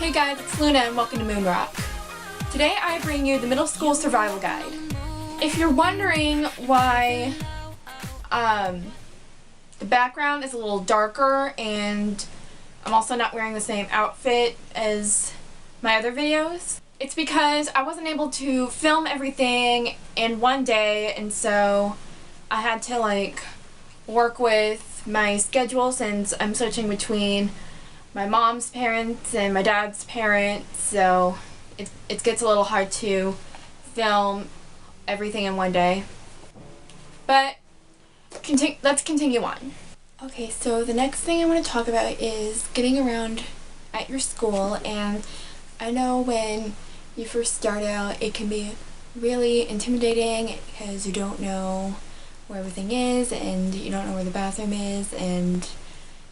Hey guys, it's Luna and welcome to MoonRock. Today I bring you the middle school survival guide. If you're wondering why the background is a little darker and I'm also not wearing the same outfit as my other videos, it's because I wasn't able to film everything in one day, and so I had to work with my schedule since I'm switching between my mom's parents and my dad's parents, so it gets a little hard to film everything in one day. But let's continue on. Okay, so the next thing I want to talk about is getting around at your school, and I know when you first start out it can be really intimidating because you don't know where everything is, and you don't know where the bathroom is, and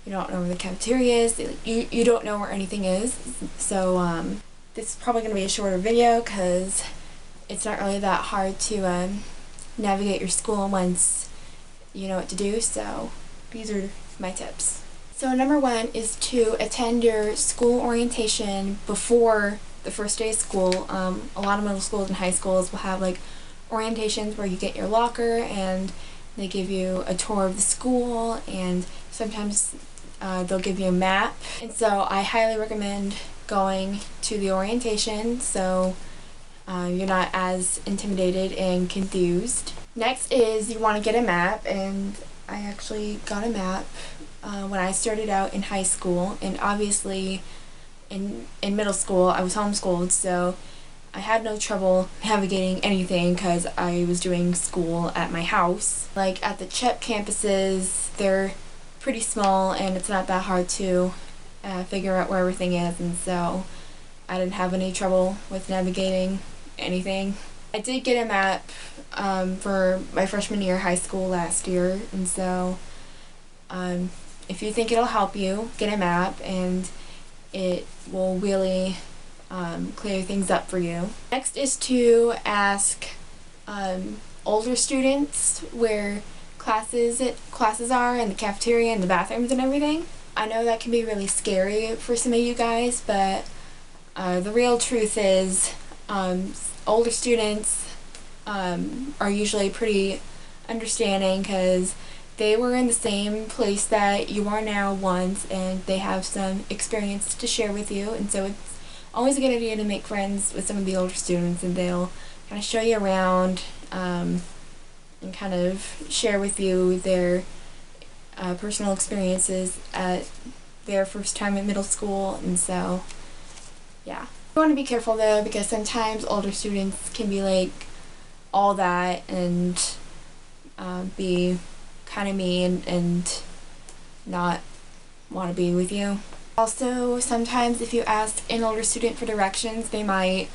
you don't know where the cafeteria is. You don't know where anything is. So this is probably going to be a shorter video because it's not really that hard to navigate your school once you know what to do. So these are my tips. So number one is to attend your school orientation before the first day of school. A lot of middle schools and high schools will have orientations where you get your locker and they give you a tour of the school, and sometimes they'll give you a map. And so I highly recommend going to the orientation so you're not as intimidated and confused. Next is you want to get a map, and I actually got a map when I started out in high school, and obviously in middle school I was homeschooled, so I had no trouble navigating anything because I was doing school at my house. Like at the CHEP campuses, they're pretty small and it's not that hard to figure out where everything is, and so I didn't have any trouble with navigating anything. I did get a map for my freshman year of high school last year, and so if you think it'll help you, get a map and it will really clear things up for you. Next is to ask older students where classes are, and the cafeteria and the bathrooms and everything. I know that can be really scary for some of you guys, but the real truth is older students are usually pretty understanding because they were in the same place that you are now once, and they have some experience to share with you, and so it's always a good idea to make friends with some of the older students, and they'll kind of show you around and kind of share with you their personal experiences at their first time at middle school. And so yeah, you want to be careful though, because sometimes older students can be all that and be kind of mean and not want to be with you. Also, sometimes if you ask an older student for directions, they might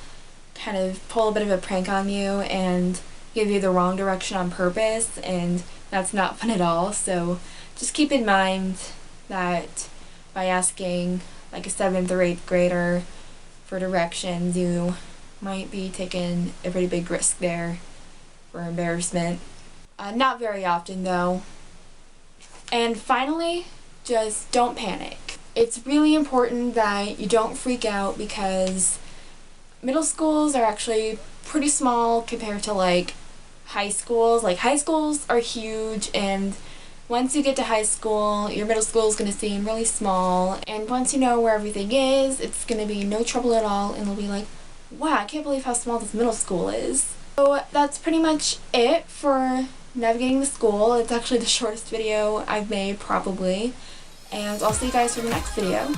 kind of pull a bit of a prank on you and give you the wrong direction on purpose, and that's not fun at all. So just keep in mind that by asking a 7th or 8th grader for directions, you might be taking a pretty big risk there for embarrassment. Not very often though. And finally, just don't panic. It's really important that you don't freak out, because middle schools are actually pretty small compared to high schools. High schools are huge, and once you get to high school, your middle school is going to seem really small, and once you know where everything is, it's going to be no trouble at all, and it'll be like, wow, I can't believe how small this middle school is. So that's pretty much it for navigating the school. It's actually the shortest video I've made probably. And I'll see you guys for the next video.